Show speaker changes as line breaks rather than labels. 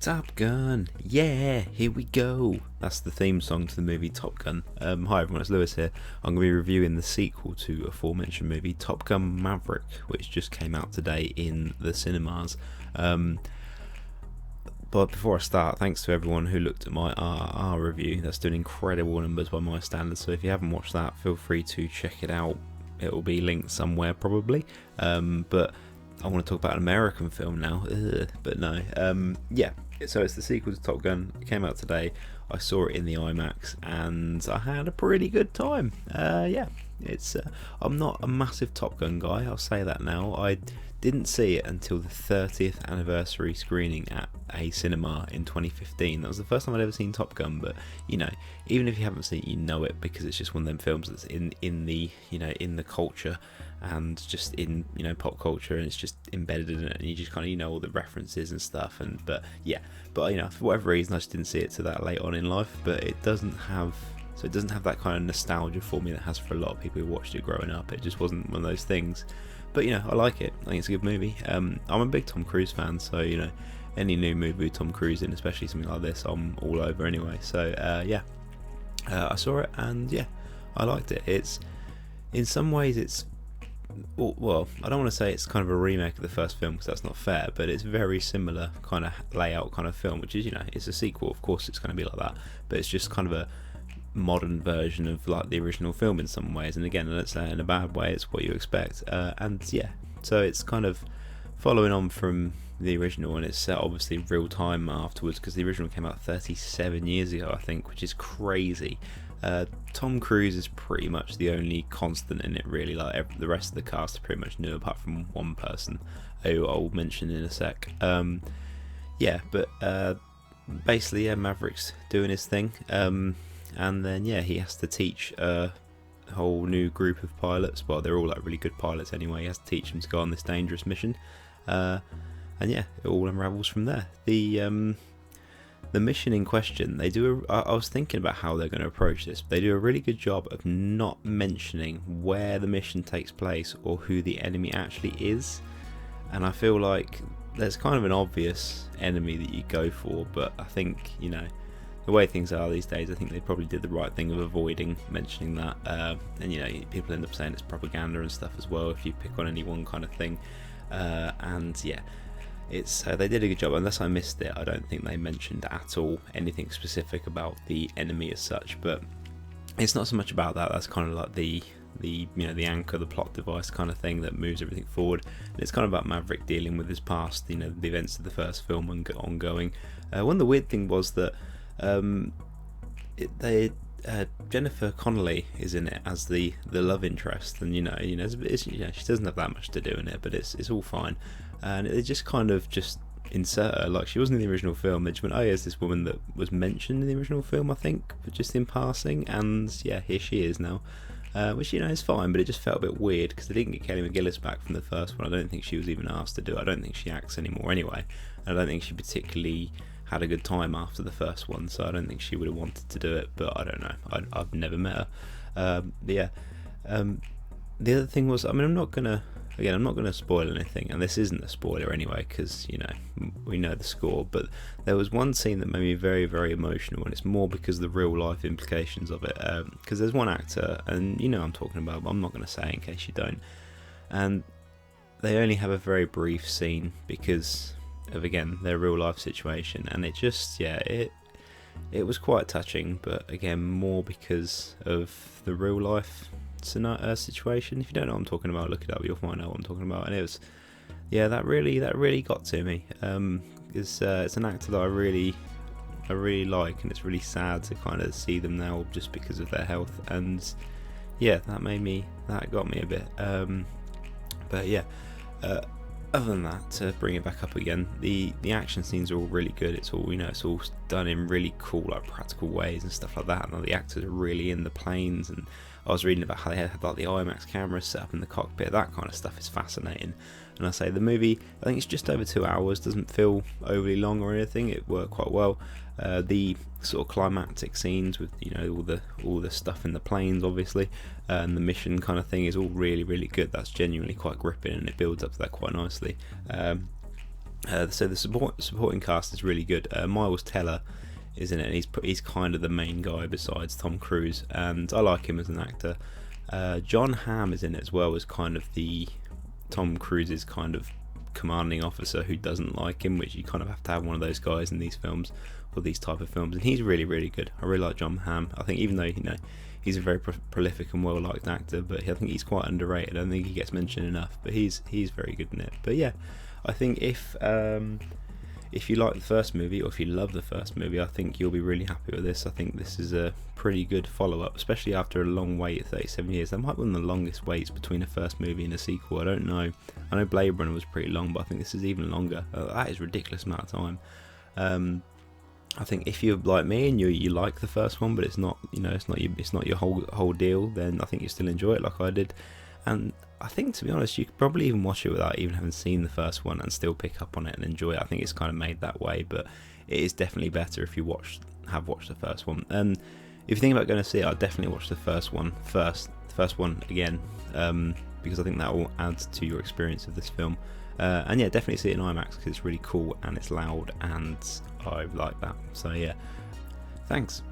Top Gun, yeah, here we go. That's the theme song to the movie Top Gun. Hi everyone, it's Lewis here. I'm going to be reviewing the sequel to aforementioned movie Top Gun Maverick, which just came out today in the cinemas. But before I start, thanks to everyone who looked at my RR review. That's doing incredible numbers by my standards, so if you haven't watched that, feel free to check it out. It will be linked somewhere probably. But I want to talk about an American film now. But no. So it's the sequel to Top Gun. It came out today. I saw it in the Imax and I had a pretty good time. I'm not a massive Top Gun guy, I'll say that now. I didn't see it until the 30th anniversary screening at a cinema in 2015. That was the first time I'd ever seen Top Gun, but you know, even if you haven't seen it, you know it because it's just one of them films that's in the culture and just in pop culture, and it's just embedded in it, and you just kind of all the references and stuff. But for whatever reason I just didn't see it to that late on in life. But it doesn't have that kind of nostalgia for me that has for a lot of people who watched it growing up. It just wasn't one of those things. But I like it. I think it's a good movie. I'm a big Tom Cruise fan, so any new movie with Tom Cruise in, especially something like this, I'm all over anyway. So I saw it and I liked it. It's in some ways well, I don't want to say it's kind of a remake of the first film because that's not fair, but it's very similar kind of layout kind of film, which is it's a sequel, of course it's going to be like that, but it's just kind of a modern version of like the original film in some ways. And again, let's say in a bad way, it's what you expect. So it's kind of following on from the original, and it's set obviously real time afterwards because the original came out 37 years ago, I think, which is crazy. Tom Cruise is pretty much the only constant in it, really. Like the rest of the cast are pretty much new, apart from one person who I'll mention in a sec. Basically, Maverick's doing his thing, and then he has to teach a whole new group of pilots. Well, they're all like really good pilots anyway. He has to teach them to go on this dangerous mission, it all unravels from there. The mission in question, I was thinking about how they're going to approach this. They do a really good job of not mentioning where the mission takes place or who the enemy actually is. And I feel like there's kind of an obvious enemy that you go for, but I think, the way things are these days, I think they probably did the right thing of avoiding mentioning that. People end up saying it's propaganda and stuff as well if you pick on any one kind of thing. It's they did a good job. Unless I missed it, I don't think they mentioned at all anything specific about the enemy as such. But it's not so much about that. That's kind of like the anchor, the plot device kind of thing that moves everything forward. And it's kind of about Maverick dealing with his past, the events of the first film and ongoing. One of the weird thing was that Jennifer Connelly is in it as the love interest, and she doesn't have that much to do in it, but it's all fine. And they just kind of just insert her, like she wasn't in the original film. They just went, here's this woman that was mentioned in the original film, I think, but just in passing, and here she is now. Which is fine, but it just felt a bit weird because they didn't get Kelly McGillis back from the first one. I don't think she was even asked to do it. I don't think she acts anymore anyway. I don't think she particularly had a good time after the first one, so I don't think she would have wanted to do it, but I don't know. I've never met her. The other thing was, I'm not gonna spoil anything, and this isn't a spoiler anyway because we know the score, but there was one scene that made me very, very emotional, and it's more because of the real life implications of it, because there's one actor, and I'm talking about, but I'm not going to say in case you don't, and they only have a very brief scene because of, again, their real life situation, and it just it was quite touching, but again more because of the real life situation. If you don't know what I'm talking about, look it up, you'll find out what I'm talking about. And it was that really got to me. It's an actor that I really like, and it's really sad to kind of see them now just because of their health, and that got me a bit. Other than that, to bring it back up again, the action scenes are all really good. It's all it's all done in really cool, like practical ways and stuff like that. And the actors are really in the planes. And I was reading about how they had like the Imax cameras set up in the cockpit. That kind of stuff is fascinating. And I say the movie, I think it's just over 2 hours. Doesn't feel overly long or anything. It worked quite well. The sort of climactic scenes with all the stuff in the planes, obviously, and the mission kind of thing is all really, really good. That's genuinely quite gripping, and it builds up to that quite nicely. So the supporting cast is really good. Miles Teller is in it, and he's kind of the main guy besides Tom Cruise, and I like him as an actor. John Hamm is in it as well, as kind of the Tom Cruise's kind of commanding officer who doesn't like him, which you kind of have to have one of those guys in these films, or these type of films, and he's really, really good. I really like John Hamm. I think even though, you know, he's a very prolific and well liked actor, but I think he's quite underrated. I don't think he gets mentioned enough, but he's very good in it. But yeah, I think if you like the first movie, or if you love the first movie, I think you'll be really happy with this. I think this is a pretty good follow-up, especially after a long wait of 37 years. That might be one of the longest waits between a first movie and a sequel. I don't know. I know Blade Runner was pretty long, but I think this is even longer. That is a ridiculous amount of time. I think if you're like me and you like the first one, but it's not, you know, it's not your whole deal, then I think you still enjoy it like I did. And I think, to be honest, you could probably even watch it without even having seen the first one and still pick up on it and enjoy it. I think it's kind of made that way, but it is definitely better if you have watched the first one. And if you think about going to see it, I'd definitely watch the first one again, because I think that will add to your experience of this film. And yeah, definitely see it in IMAX because it's really cool and it's loud, and I like that. So yeah, thanks.